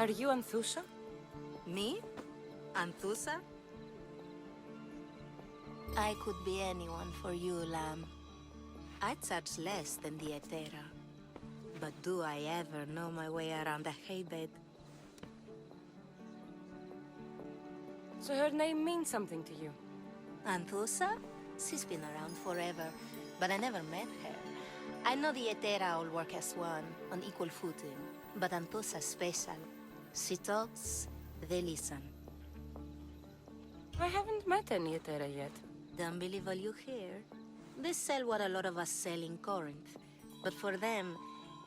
Are you Anthusa? Me? Anthusa? I could be anyone for you, Lamb. I charge less than the Etera. But do I ever know my way around a haybed? So her name means something to you? Anthusa? She's been around forever, but I never met her. I know the Etera all work as one, on equal footing. But Anthusa's special. She talks, they listen. I haven't met any Etera yet. Don't believe all you hear. They sell what a lot of us sell in Corinth. But for them,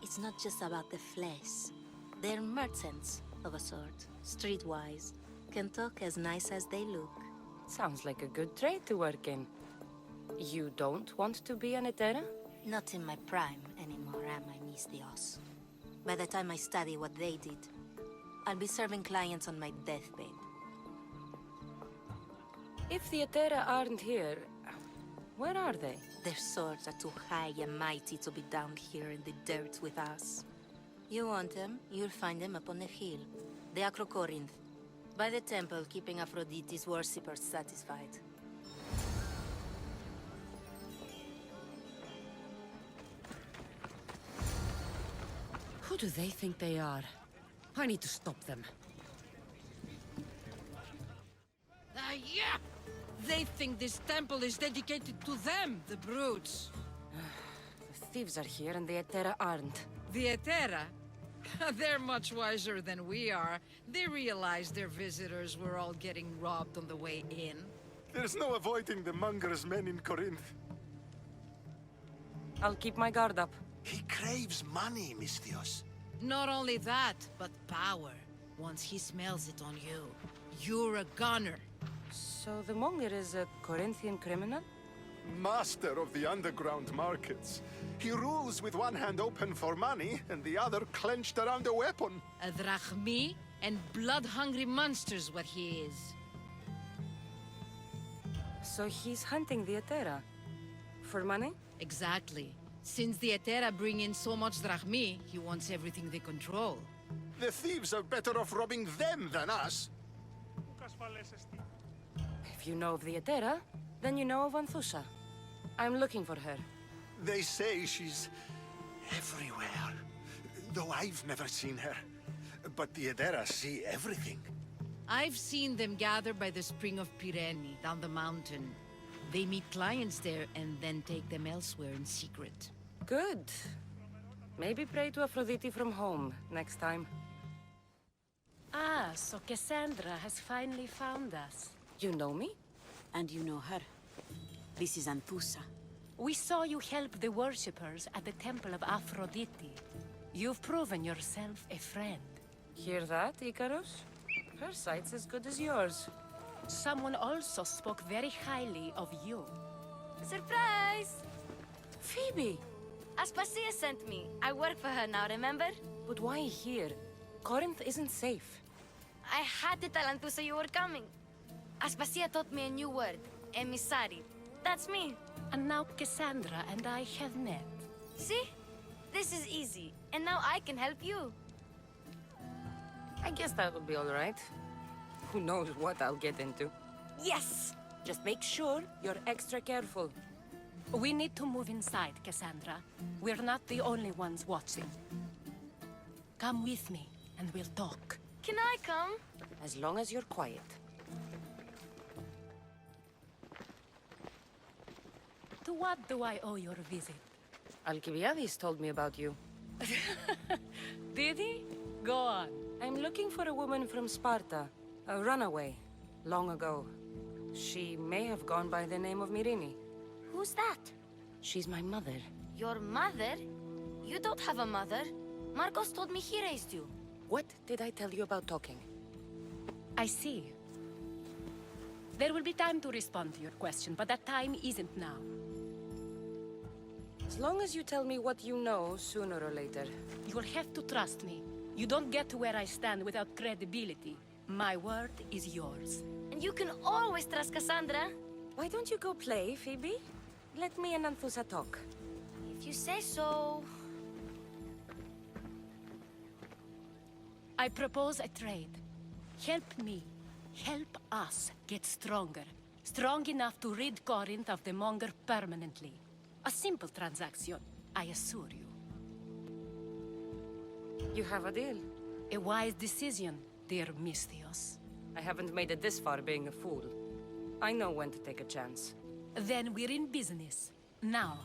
it's not just about the flesh. They're merchants, of a sort, streetwise. Can talk as nice as they look. Sounds like a good trade to work in. You don't want to be an Etera? Not in my prime anymore, am I, Miss Dios? By the time I study what they did, I'll be serving clients on my deathbed. If the Etera aren't here, where are they? Their swords are too high and mighty to be down here in the dirt with us. You want them, you'll find them up on the hill. The Acro Corinth. By the temple, keeping Aphrodite's worshippers satisfied. Who do they think they are? I need to stop them. Yeah! They think this temple is dedicated to them, the brutes. The thieves are here and the Etera aren't. The Etera? They're much wiser than we are. They realized their visitors were all getting robbed on the way in. There's no avoiding the Monger's men in Corinth. I'll keep my guard up. He craves money, Mystios. Not only that, but power. Once he smells it on you, you're a gunner. So the Monger is a Corinthian criminal? Master of the underground markets. He rules with one hand open for money and the other clenched around a weapon. A drachmi and blood-hungry monster's what he is. So he's hunting the Etera. For money? Exactly. Since the Etera bring in so much drachmi, he wants everything they control. The thieves are better off robbing them than us. If you know of the Etera, then you know of Anthusa. I'm looking for her. They say she's everywhere, though I've never seen her. But the Edera see everything. I've seen them gather by the spring of Pirene, down the mountain. They meet clients there and then take them elsewhere in secret. Good. Maybe pray to Aphrodite from home next time. Ah, so Kassandra has finally found us. You know me? And you know her. This is Anthusa. We saw you help the worshippers at the temple of Aphrodite. You've proven yourself a friend. Hear that, Icarus? Her sight's as good as yours. Someone also spoke very highly of you. Surprise! Phoebe! Aspasia sent me. I work for her now, remember? But why here? Corinth isn't safe. I had to tell Anthusa you were coming. Aspasia taught me a new word, emissary. That's me. And now Kassandra and I have met. See? This is easy. And now I can help you. I guess that would be all right. Who knows what I'll get into. Yes! Just make sure you're extra careful. We need to move inside, Kassandra. We're not the only ones watching. Come with me, and we'll talk. Can I come? As long as you're quiet. To what do I owe your visit? Alcibiades told me about you. Did he? Go on. I'm looking for a woman from Sparta. A runaway. Long ago. She may have gone by the name of Myrine. Who's that? She's my mother. Your mother? You don't have a mother. Marcos told me he raised you. What did I tell you about talking? I see. There will be time to respond to your question, but that time isn't now. As long as you tell me what you know, sooner or later. You'll have to trust me. You don't get to where I stand without credibility. My word is yours. And you can always trust Kassandra. Why don't you go play, Phoebe? Let me and Anthusa talk. If you say so. I propose a trade. Help me. Help us get stronger. Strong enough to rid Corinth of the Monger permanently. A simple transaction, I assure you. You have a deal. A wise decision, dear Misthios. I haven't made it this far being a fool. I know when to take a chance. Then we're in business. Now,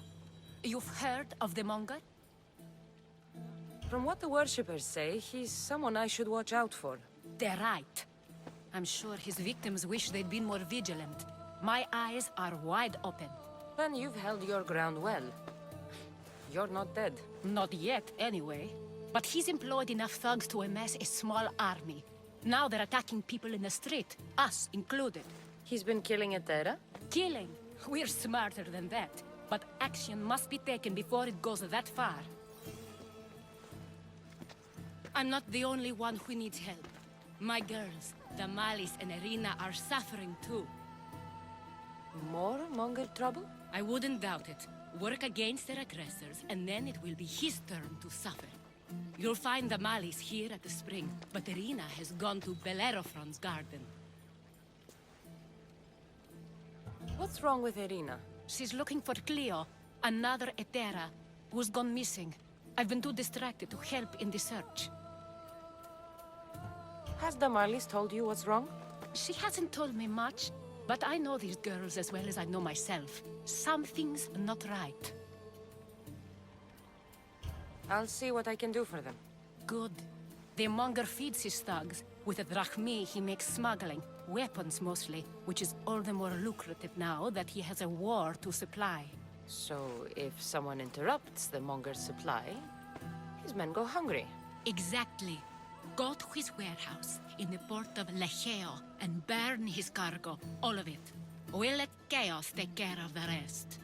you've heard of the Monger? From what the worshippers say, he's someone I should watch out for. They're right. I'm sure his victims wish they'd been more vigilant. My eyes are wide open. Then you've held your ground well. You're not dead. Not yet, anyway. But he's employed enough thugs to amass a small army. Now they're attacking people in the street, us included. He's been killing Etera? Killing. We're smarter than that. But action must be taken before it goes that far. I'm not the only one who needs help. My girls, Damalis and Irina, are suffering too. More Monger trouble? I wouldn't doubt it. Work against their aggressors, and then it will be his turn to suffer. You'll find Damalis here at the spring, but Irina has gone to Bellerophon's garden. What's wrong with Irina? She's looking for Cleo, another Etera, who's gone missing. I've been too distracted to help in the search. Has Damalis told you what's wrong? She hasn't told me much, but I know these girls as well as I know myself. Something's not right. I'll see what I can do for them. Good. The Monger feeds his thugs. With the drachmi, he makes smuggling. Weapons, mostly. Which is all the more lucrative now that he has a war to supply. So, if someone interrupts the Monger's supply, his men go hungry. Exactly. Go to his warehouse in the port of Lecheo and burn his cargo, all of it. We'll let chaos take care of the rest.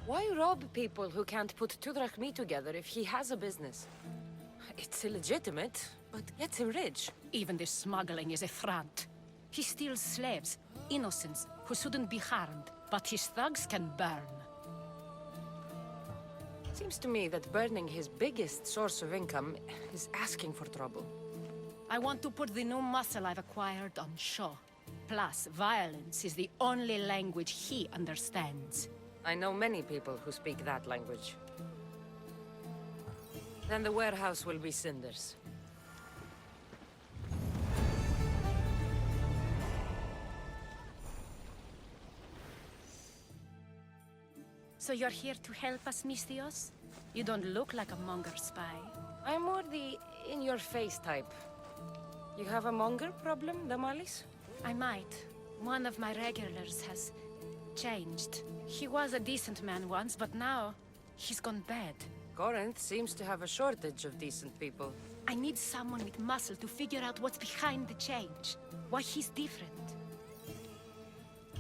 Why rob people who can't put two drachmi together if he has a business? It's illegitimate, but gets him rich. Even the smuggling is a front. He steals slaves, innocents, who shouldn't be harmed, but his thugs can burn. Seems to me that burning his biggest source of income is asking for trouble. I want to put the new muscle I've acquired on show. Plus, violence is the only language he understands. I know many people who speak that language. Then the warehouse will be cinders. So you're here to help us, Misthios? You don't look like a Monger spy. I'm more the in-your-face type. You have a Monger problem, Damalis? I might. One of my regulars has changed. He was a decent man once, but now he's gone bad. Corinth seems to have a shortage of decent people. I need someone with muscle to figure out what's behind the change. Why he's different.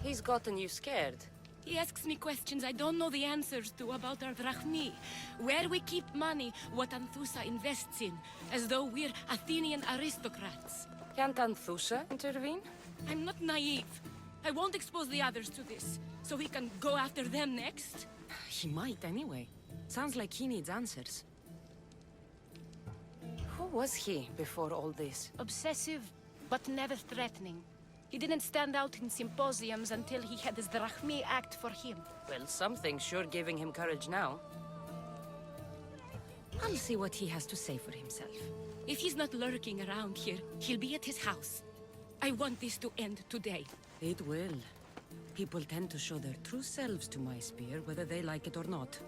He's gotten you scared. He asks me questions I don't know the answers to about our drachmi. Where we keep money, what Anthusa invests in. As though we're Athenian aristocrats. Can't Anthusa intervene? I'm not naive. I won't expose the others to this, so he can go after them next. He might anyway. Sounds like he needs answers. Who was he before all this? Obsessive, but never threatening. He didn't stand out in symposiums until he had his drachmi act for him. Well, something's sure giving him courage now. I'll see what he has to say for himself. If he's not lurking around here, he'll be at his house. I want this to end today. It will. People tend to show their true selves to my spear, whether they like it or not.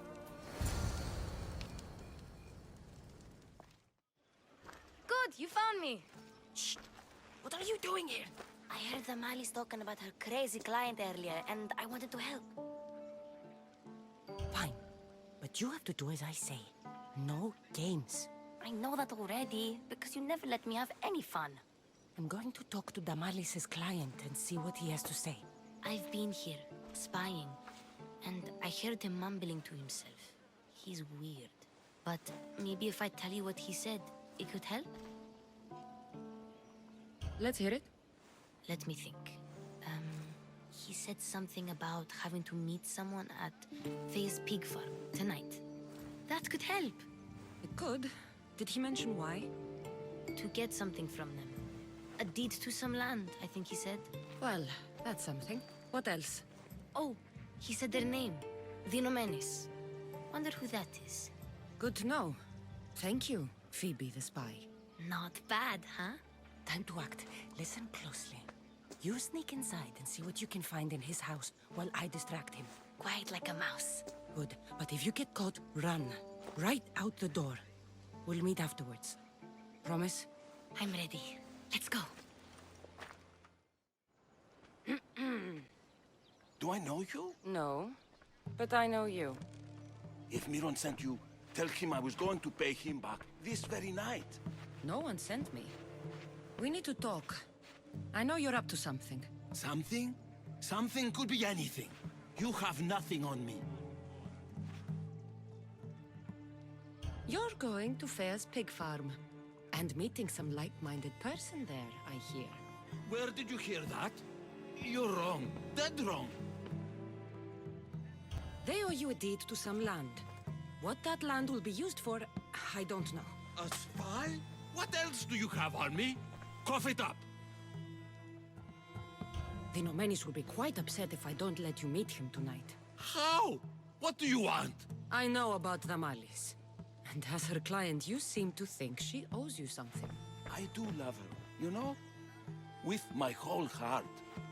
Good, you found me. Shh! What are you doing here? I heard Damalis talking about her crazy client earlier, and I wanted to help. Fine. But you have to do as I say. No games. I know that already, because you never let me have any fun. I'm going to talk to Damalis' client and see what he has to say. I've been here, spying, and I heard him mumbling to himself. He's weird. But maybe if I tell you what he said, it could help? Let's hear it. Let me think. He said something about having to meet someone at Faye's pig farm tonight. That could help. It could, Did he mention why? To get something from them. A deed to some land, I think he said. Well, that's something. What else? Oh, he said their name. The Nomenis. Wonder who that is. Good to know. Thank you, Phoebe the spy. Not bad, huh? Time to act. Listen closely. You sneak inside and see what you can find in his house while I distract him. Quiet like a mouse. Good. But if you get caught, run. Right out the door. We'll meet afterwards. Promise? I'm ready. Let's go. Do I know you? No. But I know you. If Miron sent you, tell him I was going to pay him back this very night. No one sent me. We need to talk. I know you're up to something. Something? Something could be anything. You have nothing on me. You're going to Fair's pig farm. And meeting some like-minded person there, I hear. Where did you hear that? You're wrong. Dead wrong. They owe you a deed to some land. What that land will be used for, I don't know. A spy? What else do you have on me? Cough it up. The Nomenis will be quite upset if I don't let you meet him tonight. How? What do you want? I know about the Malice. And as her client, you seem to think she owes you something. I do love her, you know? With my whole heart.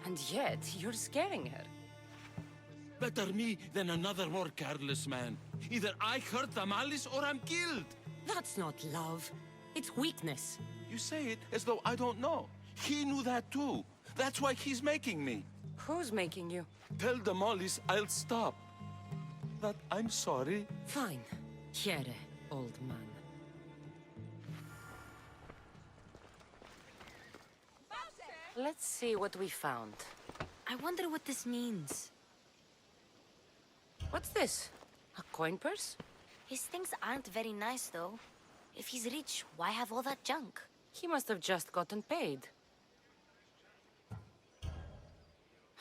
And yet, you're scaring her. Better me than another more careless man. Either I hurt the Malice or I'm killed. That's not love. It's weakness. You say it as though I don't know. He knew that too. That's why he's making me. Who's making you? Tell the Mollies I'll stop. That I'm sorry. Fine. Here, old man. Let's see what we found. I wonder what this means. What's this? A coin purse? His things aren't very nice, though. If he's rich, why have all that junk? He must have just gotten paid.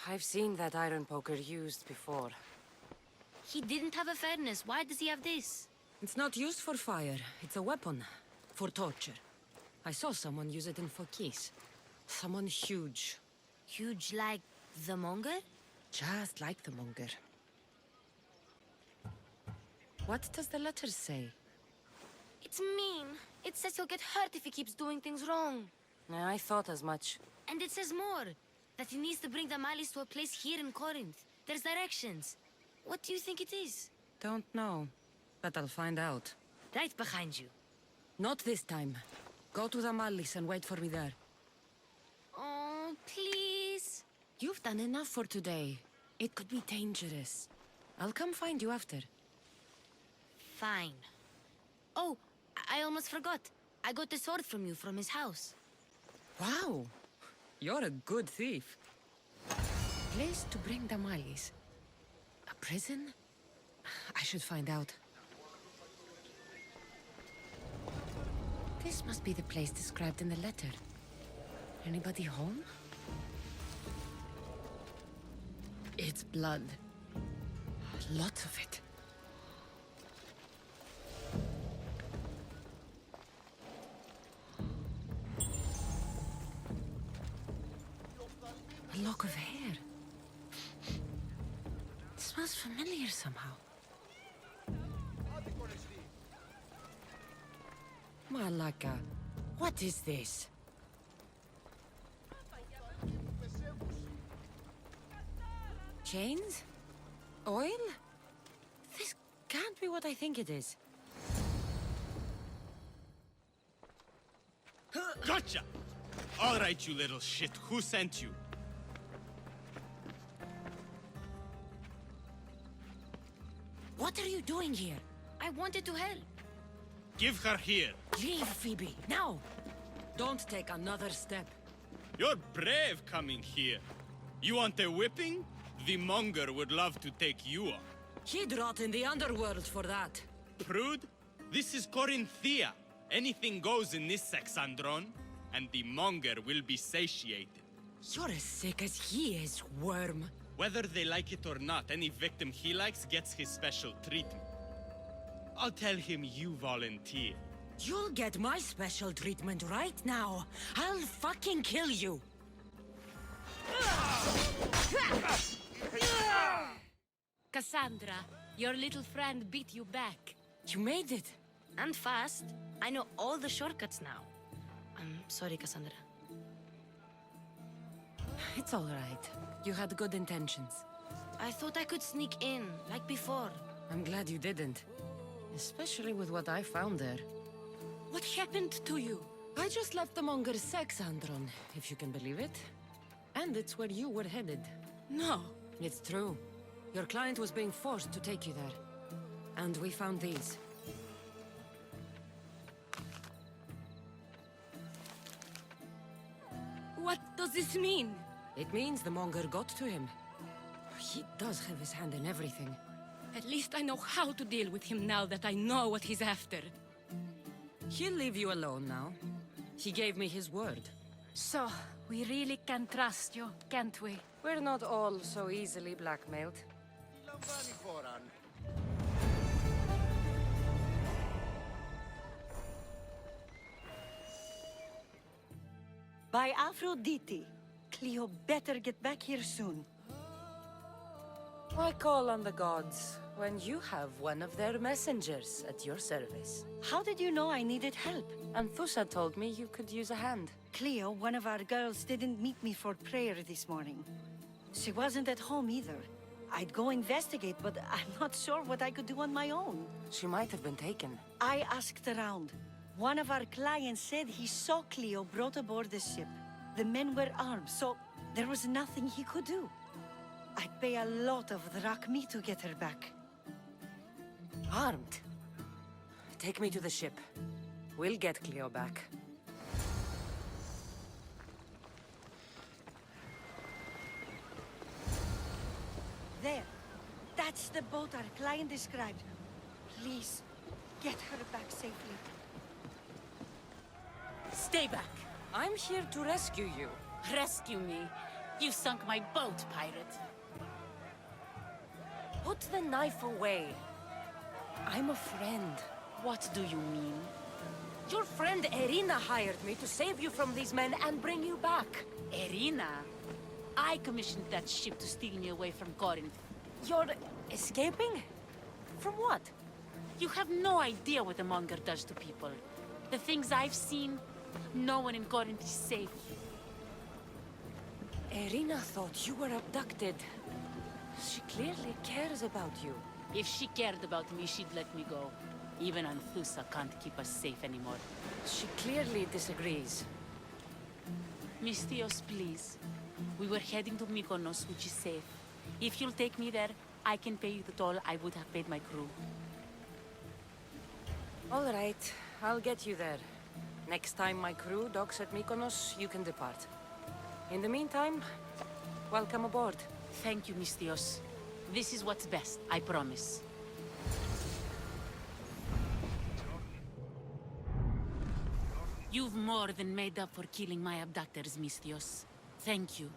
I've seen that iron poker used before. He didn't have a furnace. Why does he have this? It's not used for fire. It's a weapon. For torture. I saw someone use it in Fokis. Someone huge. Huge like the Monger? Just like the Monger. What does the letter say? It's mean. It says he'll get hurt if he keeps doing things wrong. I thought as much. And it says more. That he needs to bring the Malice to a place here in Corinth. There's directions. What do you think it is? Don't know. But I'll find out. Right behind you. Not this time. Go to the Malice and wait for me there. Oh, please. You've done enough for today. It could be dangerous. I'll come find you after. Fine. Oh, I almost forgot. I got the sword from you from his house. Wow. You're a good thief. Place to bring the Malice. A prison? I should find out. This must be the place described in the letter. Anybody home? It's blood. Lots of it. A lock of hair. It smells familiar somehow. Malaka, what is this? Chains? Oil? This can't be what I think it is. Gotcha! All right, you little shit. Who sent you? What are you doing here? I wanted to help. Give her here. Leave, Phoebe, now! Don't take another step. You're brave coming here. You want a whipping? The Monger would love to take you on. He'd rot in the underworld for that. Prude, this is Korinthia. Anything goes in this Kassandra, and the Monger will be satiated. You're as sick as he is, worm. Whether they like it or not, any victim he likes gets his special treatment. I'll tell him you volunteer. You'll get my special treatment right now. I'll fucking kill you. Kassandra, your little friend beat you back. You made it. And fast. I know all the shortcuts now. I'm sorry, Kassandra. It's all right. You had good intentions. I thought I could sneak in, like before. I'm glad you didn't. Especially with what I found there. What happened to you? I just left the Monger's Kassandra, if you can believe it. And it's where you were headed. No. It's true. Your client was being forced to take you there. And we found these. What does this mean? It means the Monger got to him. He does have his hand in everything. At least I know how to deal with him now that I know what he's after. He'll leave you alone now. He gave me his word. So, we really can trust you, can't we? We're not all so easily blackmailed. By Aphrodite, Cleo better get back here soon. Why call on the gods when you have one of their messengers at your service? How did you know I needed help? Anthusa told me you could use a hand. Cleo, one of our girls, didn't meet me for prayer this morning. She wasn't at home either. I'd go investigate, but I'm not sure what I could do on my own. She might have been taken. I asked around. One of our clients said he saw Cleo brought aboard the ship. The men were armed, so there was nothing he could do. I'd pay a lot of drachmi to get her back. Armed? Take me to the ship. We'll get Cleo back. There. That's the boat our client described. Please, get her back safely. Stay back. I'm here to rescue you. Rescue me. You sunk my boat, pirate. Put the knife away. I'm a friend. What do you mean? Your friend Irina hired me to save you from these men and bring you back. Irina? I commissioned that ship to steal me away from Corinth. You're escaping? From what? You have no idea what the Monger does to people. The things I've seen, no one in Corinth is safe. Irina thought you were abducted. She clearly cares about you. If she cared about me, she'd let me go. Even Anthusa can't keep us safe anymore. She clearly disagrees. Misthios, please. We were heading to Mykonos, which is safe. If you'll take me there, I can pay you the toll I would have paid my crew. All right, I'll get you there. Next time my crew docks at Mykonos, you can depart. In the meantime, welcome aboard. Thank you, Misthios. This is what's best, I promise. You've more than made up for killing my abductors, Misthios. Thank you.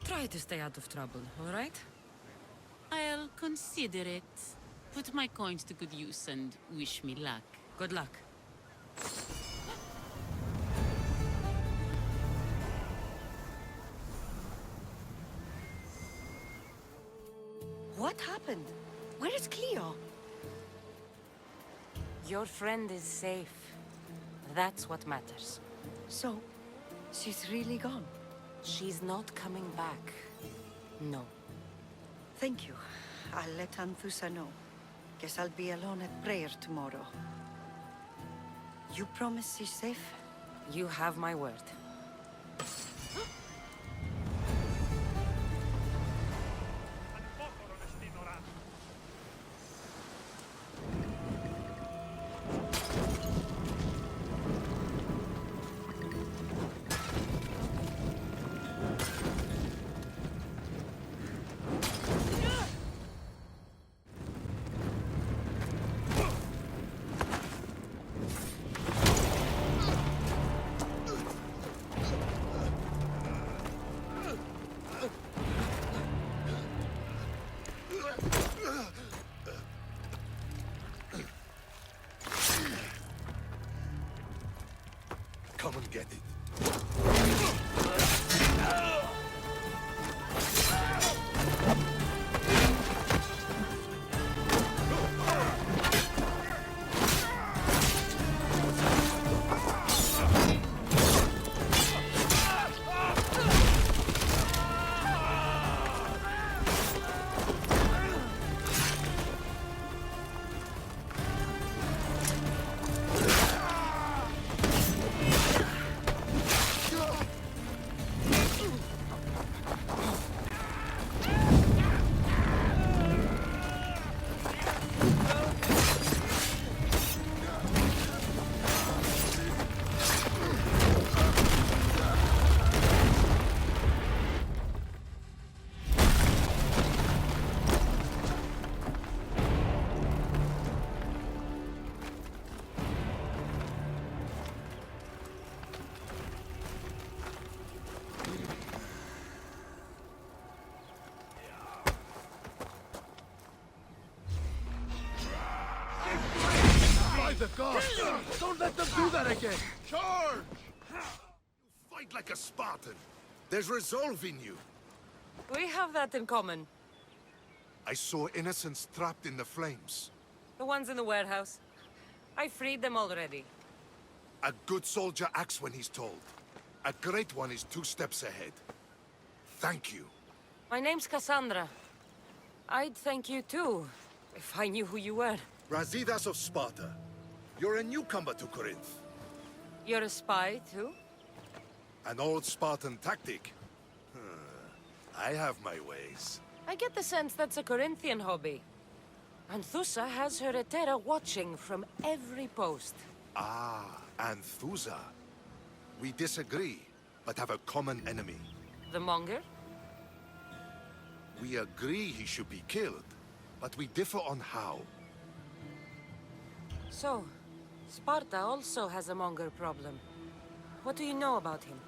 Try to stay out of trouble, all right? I'll consider it. Put my coins to good use and wish me luck. Good luck. What happened? Where is Cleo? Your friend is safe. That's what matters. So, she's really gone. She's not coming back. No. Thank you. I'll let Anthusa know. Guess I'll be alone at prayer tomorrow. You promise she's safe? You have my word. Don't let them do that again! Charge! You fight like a Spartan. There's resolve in you. We have that in common. I saw innocents trapped in the flames. The ones in the warehouse. I freed them already. A good soldier acts when he's told. A great one is 2 steps ahead. Thank you. My name's Kassandra. I'd thank you too, if I knew who you were. Brasidas of Sparta. You're a newcomer to Corinth. You're a spy too? An old Spartan tactic. I have my ways. I get the sense that's a Corinthian hobby. Anthusa has her Etera watching from every post. Ah, Anthusa. We disagree, but have a common enemy. The Monger? We agree he should be killed, but we differ on how. So, Sparta also has a Monger problem. What do you know about him?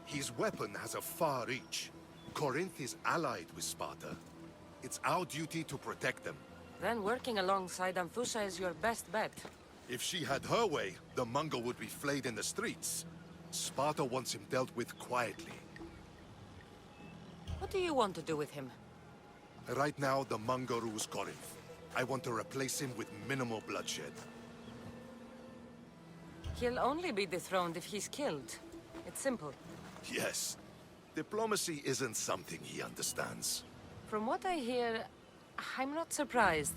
His weapon has a far reach. Corinth is allied with Sparta. It's our duty to protect them. Then working alongside Anthusa is your best bet. If she had her way, the Monger would be flayed in the streets. Sparta wants him dealt with quietly. What do you want to do with him? Right now, the Monger rules Corinth. I want to replace him with minimal bloodshed. He'll only be dethroned if he's killed. It's simple. Yes. Diplomacy isn't something he understands. From what I hear, I'm not surprised.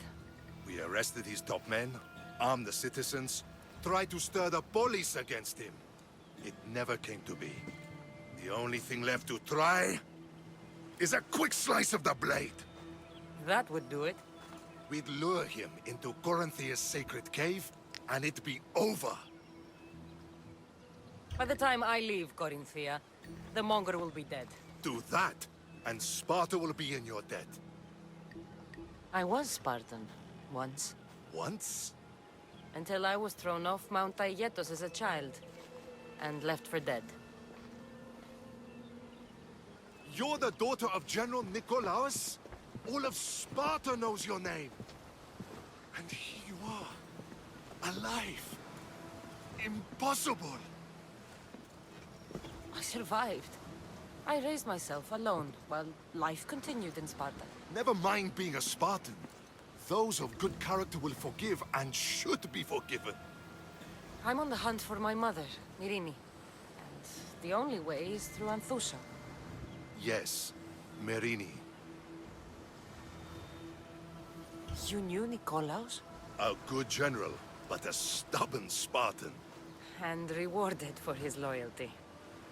We arrested his top men, armed the citizens, tried to stir the police against him. It never came to be. The only thing left to try is a quick slice of the blade. That would do it. We'd lure him into Korinthia's sacred cave, and it'd be over. By the time I leave Korinthia, the Monger will be dead. Do that, and Sparta will be in your debt. I was Spartan, once. Once? Until I was thrown off Mount Aietos as a child, and left for dead. You're the daughter of General Nikolaos? All of Sparta knows your name. And here you are, alive. Impossible. I survived. I raised myself alone, while life continued in Sparta. Never mind being a Spartan. Those of good character will forgive and should be forgiven. I'm on the hunt for my mother, Myrini. And the only way is through Anthusa. Yes, Myrini. You knew Nikolaos? A good general, but a stubborn Spartan. And rewarded for his loyalty.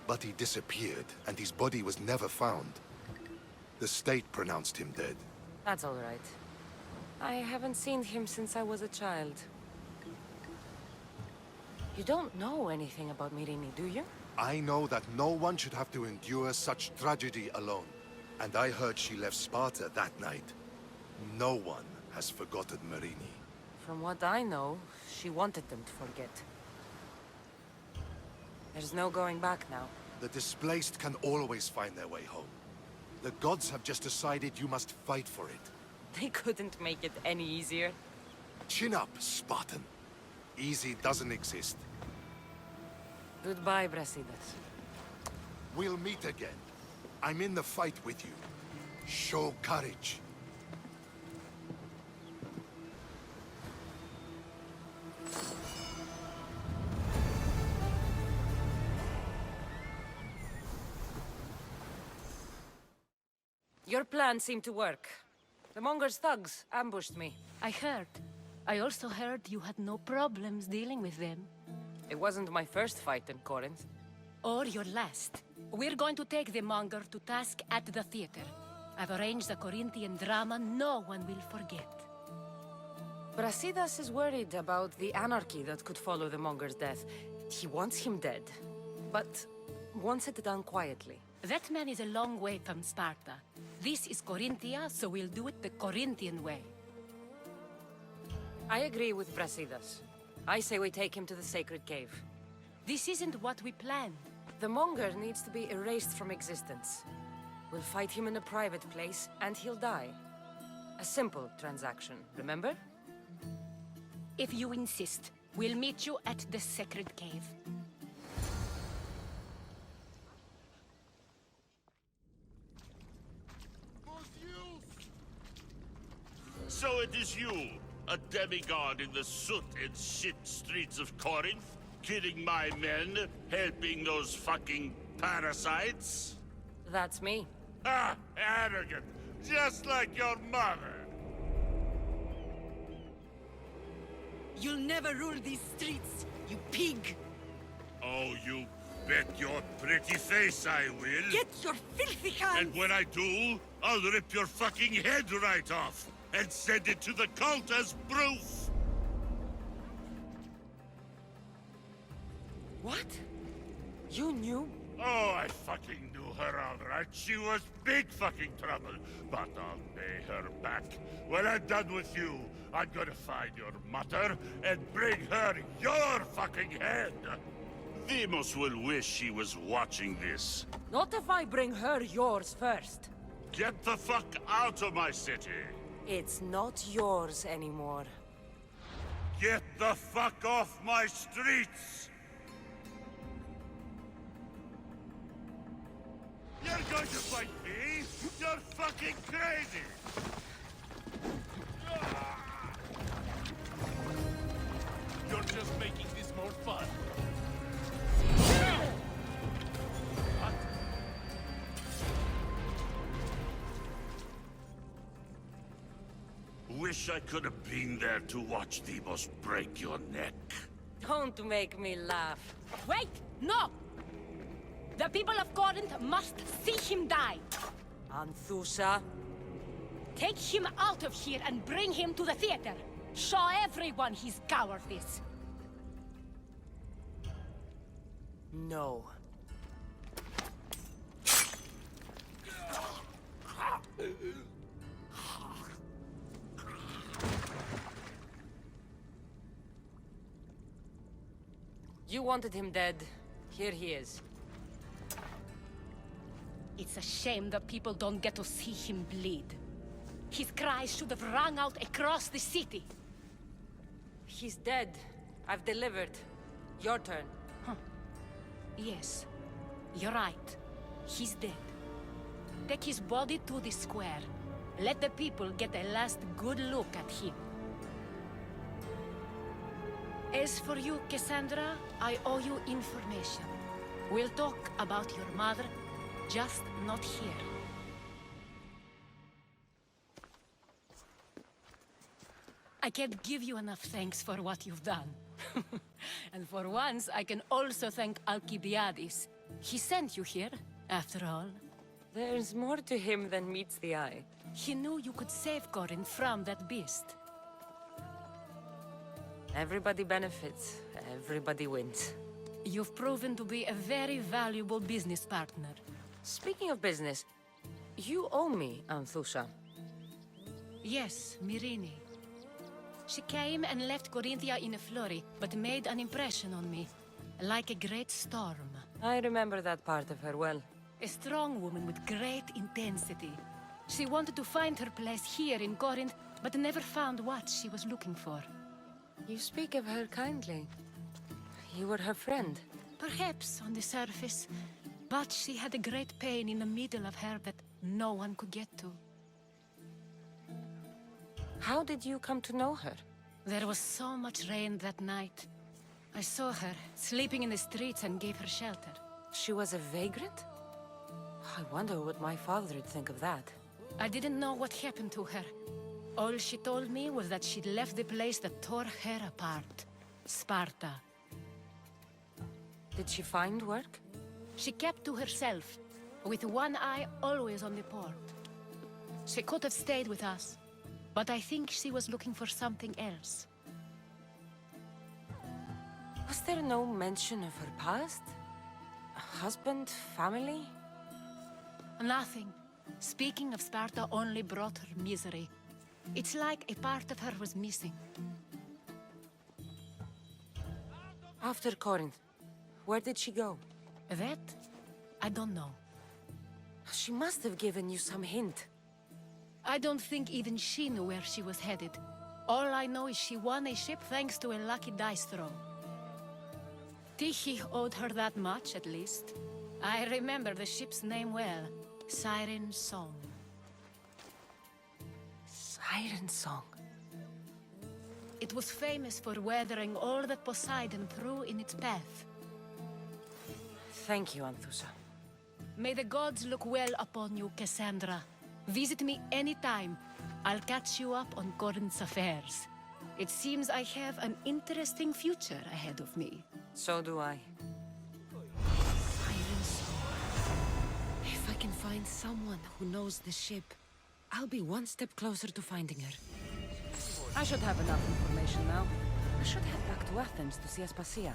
But he disappeared, and his body was never found. The state pronounced him dead. That's all right. I haven't seen him since I was a child. You don't know anything about Myrini, do you? I know that no one should have to endure such tragedy alone. And I heard she left Sparta that night. No one has forgotten Myrini. From what I know, she wanted them to forget. There's no going back now. The displaced can always find their way home. The gods have just decided you must fight for it. They couldn't make it any easier. Chin up, Spartan. Easy doesn't exist. Goodbye, Brasidas. We'll meet again. I'm in the fight with you. Show courage. Your plan seemed to work. The Monger's thugs ambushed me. I heard. I also heard you had no problems dealing with them. It wasn't my first fight in Corinth. Or your last. We're going to take the Monger to task at the theater. I've arranged a Corinthian drama no one will forget. Brasidas is worried about the anarchy that could follow the Monger's death. He wants him dead, but wants it done quietly. That man is a long way from Sparta. This is Korinthia, so we'll do it the Corinthian way. I agree with Brasidas. I say we take him to the sacred cave. This isn't what we planned. The Monger needs to be erased from existence. We'll fight him in a private place, and he'll die. A simple transaction, remember? If you insist, we'll meet you at the Sacred Cave. So it is you, a demigod in the soot and shit streets of Corinth, killing my men, helping those fucking parasites? That's me. Ah, arrogant, just like your mother. You'll never rule these streets, you pig! Oh, you bet your pretty face I will. Get your filthy hands! And when I do, I'll rip your fucking head right off and send it to the cult as proof. What? You knew? Oh, I fucking knew her all right. She was big fucking trouble. But I'll pay her back. When I'm done with you, I'm gonna find your mother and bring her your fucking head. Demos will wish she was watching this. Not if I bring her yours first. Get the fuck out of my city. It's not yours anymore. Get the fuck off my streets! You're going to fight me? You're fucking crazy! You're just making this more fun. Wish I could have been there to watch Demos break your neck. Don't make me laugh. Wait! No! The people of Corinth must see him die! Anthusa. Take him out of here and bring him to the theater! Show everyone his cowardice! No. You wanted him dead. Here he is. It's a shame that people don't get to see him bleed. His cries should have rung out across the city. He's dead. I've delivered. Your turn. Yes, you're right. He's dead. Take his body to the square. Let the people get a last good look at him. As for you, Kassandra, I owe you information. We'll talk about your mother, just not here. I can't give you enough thanks for what you've done. And for once, I can also thank Alcibiades. He sent you here, after all. There's more to him than meets the eye. He knew you could save Corinth from that beast. Everybody benefits. Everybody wins. You've proven to be a very valuable business partner. Speaking of business, you owe me, Anthusa. Yes, Myrine. She came and left Korinthia in a flurry, but made an impression on me. Like a great storm. I remember that part of her well. A strong woman with great intensity. She wanted to find her place here in Corinth, but never found what she was looking for. You speak of her kindly. You were her friend. Perhaps on the surface, but she had a great pain in the middle of her that no one could get to. How did you come to know her? There was so much rain that night. I saw her, sleeping in the streets, and gave her shelter. She was a vagrant? I wonder what my father would think of that. I didn't know what happened to her. All she told me was that she'd left the place that tore her apart. Sparta. Did she find work? She kept to herself, with one eye always on the port. She could have stayed with us, but I think she was looking for something else. Was there no mention of her past? A husband, family? Nothing. Speaking of Sparta only brought her misery. It's like a part of her was missing. After Corinth, where did she go? That? I don't know. She must have given you some hint. I don't think even she knew where she was headed. All I know is she won a ship thanks to a lucky dice throw. Tyche owed her that much, at least. I remember the ship's name well. Siren Song. Siren Song. It was famous for weathering all that Poseidon threw in its path. Thank you, Anthusa. May the gods look well upon you, Kassandra. Visit me anytime. I'll catch you up on Corinth's affairs. It seems I have an interesting future ahead of me. So do I. Siren Song. If I can find someone who knows the ship, I'll be one step closer to finding her. I should have enough information now. I should head back to Athens to see Aspasia.